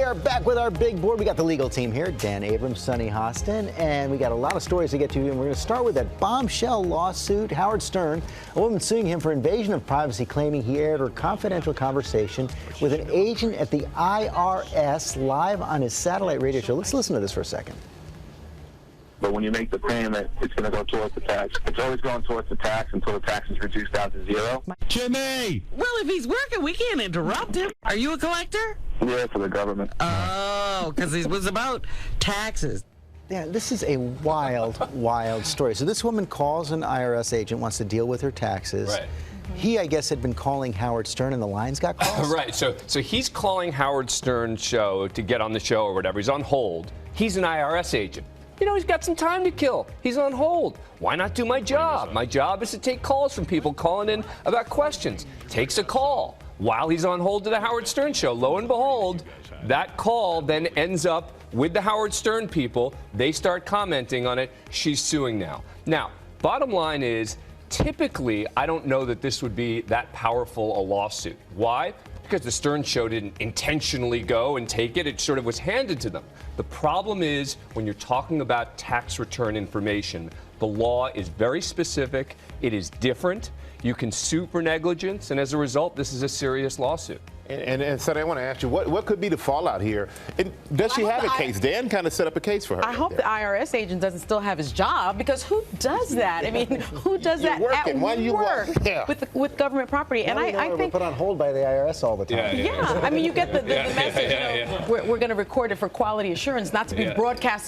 are back with our big board. We got the legal team here, Dan Abrams, Sunny Hostin, and we got a lot of stories to get to. And we're going to start with that bombshell lawsuit. Howard Stern, a woman suing him for invasion of privacy, claiming he aired her confidential conversation with an agent at the IRS live on his satellite radio show. Let's listen to this for a second. But when you make the payment, it's going to go towards the tax. It's always going towards the tax until the tax is reduced down to zero. Jimmy! Well, if he's working, we can't interrupt him. Are you a collector? Yeah, for the government. Oh, because it was about taxes. Yeah, this is a wild, wild story. So this woman calls an IRS agent, wants to deal with her taxes. Right. He, I guess, had been calling Howard Stern, and the lines got crossed. Right. So he's calling Howard Stern's show to get on the show or whatever. He's on hold. He's an IRS agent. You know, he's got some time to kill. He's on hold. Why not do my job? My job is to take calls from people calling in about questions. Takes a call while he's on hold to the Howard Stern show. Lo and behold, that call then ends up with the Howard Stern people. They start commenting on it. She's suing now. Now, bottom line is, typically, I don't know that this would be that powerful a lawsuit. Why? Because the Stern show didn't intentionally go and take it. It sort of was handed to them. The problem is when you're talking about tax return information, the law is very specific. It is different. You can sue for negligence, and as a result, this is a serious lawsuit. And so I want to ask you, what could be the fallout here? And does she have a case? Dan kind of set up a case for her. I hope the IRS agent doesn't still have his job, because who does that? I mean, who does that at work with government property? And I think we're put on hold by the IRS all the time. Yeah. I mean, you get the message. We're going to record it for quality assurance, not to be broadcast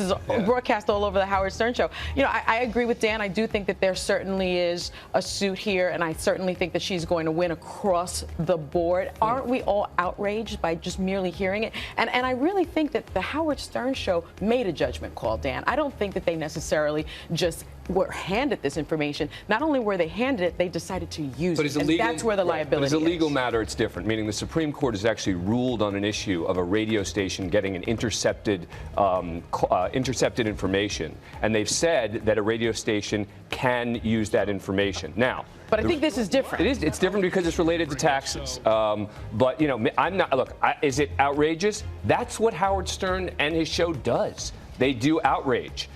all over the Howard Stern show. You know, I agree with Dan. I do think that there certainly is a suit here, and I certainly think that she's going to win across the board. Aren't we all outraged by just merely hearing it? And I really think that the Howard Stern show made a judgment call, Dan. I don't think that they necessarily just were handed this information. Not only were they handed it, they decided to use it. And that's where the liability is. But as a legal matter, it's different, meaning the Supreme Court has actually ruled on an issue of a radio station getting an intercepted information. And they've said that a radio station can use that information. Now, but I think this is different. It's different because it's related to taxes. But, you know, I'm not, look, is it outrageous? That's what Howard Stern and his show does. They do outrage.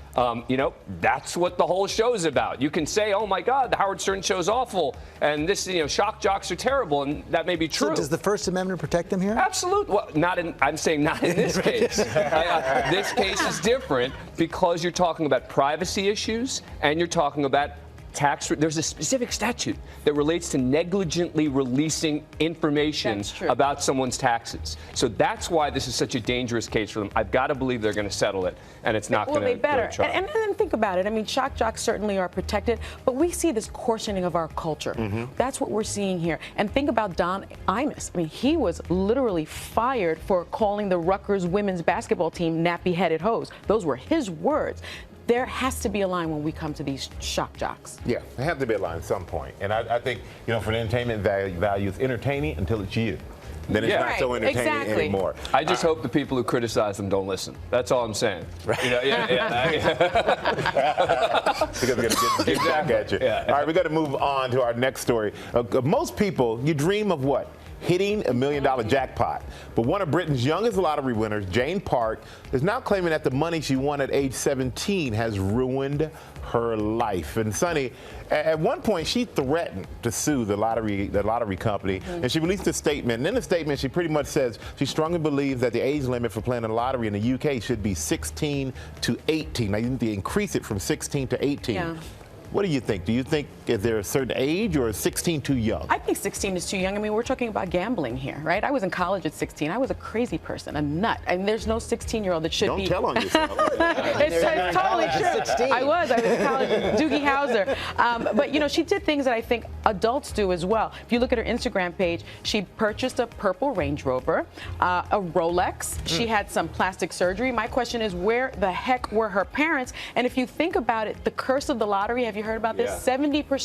You know, that's what the whole show is about. You can say, oh, my God, the Howard Stern show's awful, and this, you know, shock jocks are terrible, and that may be true. So does the First Amendment protect them here? Absolutely. Well, I'm saying not in this case. This case is different because you're talking about privacy issues, and you're talking about there's a specific statute that relates to negligently releasing information about someone's taxes. So that's why this is such a dangerous case for them. I've got to believe they're going to settle it, and it's not going to go to trial. And then think about it. I mean, shock jocks certainly are protected, but we see this coarsening of our culture. That's what we're seeing here. And think about Don Imus. I mean, he was literally fired for calling the Rutgers women's basketball team nappy-headed hoes. Those were his words. There has to be a line when we come to these shock jocks. Yeah, there has to be a line at some point. And I think, you know, for the entertainment value, it's entertaining until it's you. Then it's not so entertaining anymore. I just hope the people who criticize them don't listen. That's all I'm saying. Right. You know, Because we're going to get back at you. All right, we got to move on to our next story. Most people, you dream of what? Hitting $1 million jackpot. But one of Britain's youngest lottery winners, Jane Park, is now claiming that the money she won at age 17 has ruined her life. And Sonny, at one point she threatened to sue the lottery company, and she released a statement. And in the statement, she pretty much says she strongly believes that the age limit for playing the lottery in the UK should be 16 to 18. Now, you need to increase it from 16 to 18. Yeah. What do you think? Do you think is there a certain age, or is 16 too young? I think 16 is too young. I mean, we're talking about gambling here, right? I was in college at 16. I was a crazy person, a nut. I mean, there's no 16-year-old that should be. Don't tell on yourself. It's totally true. I was in college, Doogie Howser. But, you know, she did things that I think adults do as well. If you look at her Instagram page, she purchased a purple Range Rover, a Rolex. She had some plastic surgery. My question is, where the heck were her parents? And if you think about it, the curse of the lottery, have you heard about this? 70%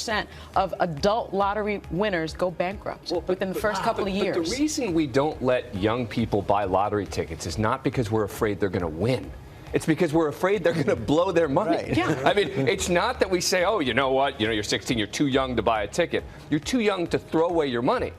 of adult lottery winners go bankrupt within the first couple of years. But the reason we don't let young people buy lottery tickets is not because we're afraid they're going to win. It's because we're afraid they're going to blow their money. Right. Yeah. I mean, it's not that we say, oh, you know what, you're 16, you're too young to buy a ticket. You're too young to throw away your money.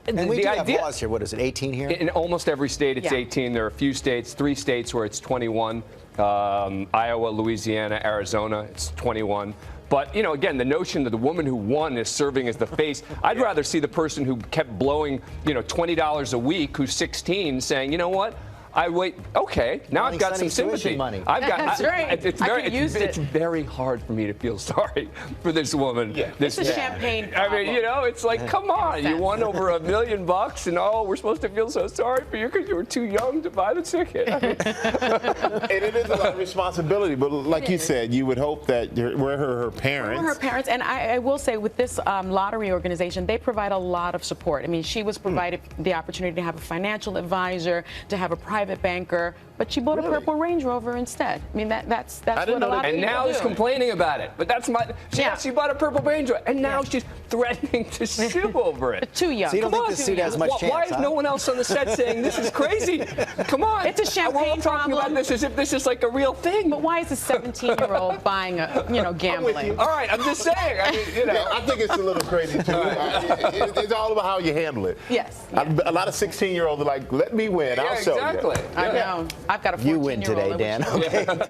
And we the do have idea, laws here. What is it, 18 here? in almost every state, it's Yeah. 18. There are a few states, 3 states where it's 21. Iowa, Louisiana, Arizona, it's 21. But, you know, again, the notion that the woman who won is serving as the face, I'd rather see the person who kept blowing, you know, $20 a week, who's 16, saying, you know what? I wait. Okay, now I've got some Sonny's sympathy. tuition money. I've got. That's right. It's I very. could've used It's it. very hard for me to feel sorry for this woman. Yeah. This It's a champagne I mean, problem. you know, it's like, come on, you won over $1 million, and oh, we're supposed to feel so sorry for you because you were too young to buy the ticket. I mean, And it is a lot of responsibility, but like you said, you would hope that were her parents. Her parents, and I will say with this lottery organization, they provide a lot of support. I mean, she was provided the opportunity to have a financial advisor, to have a private banker, but she bought a purple Range Rover instead. I mean, that's didn't what a know lot of that. and people now do. he's complaining about it. But that's my. Yeah. She bought a purple Ranger, and now she's threatening to sue over it. Too young. So you don't Come think on, this too suit has young. much Why chance, is huh? no one else on the set saying this is crazy? Come on. It's a champagne We're all talking problem. about this as if this is like a real thing. But why is a 17-year-old buying gambling? All right, I'm just saying. I mean, you know. Yeah, I think it's a little crazy too. It's all about how you handle it. Yes. A lot of 16-years are like, let me win. I'll Yeah, show exactly. you. I know. I've got a 14-year-old. You win today, that Dan. was- Okay.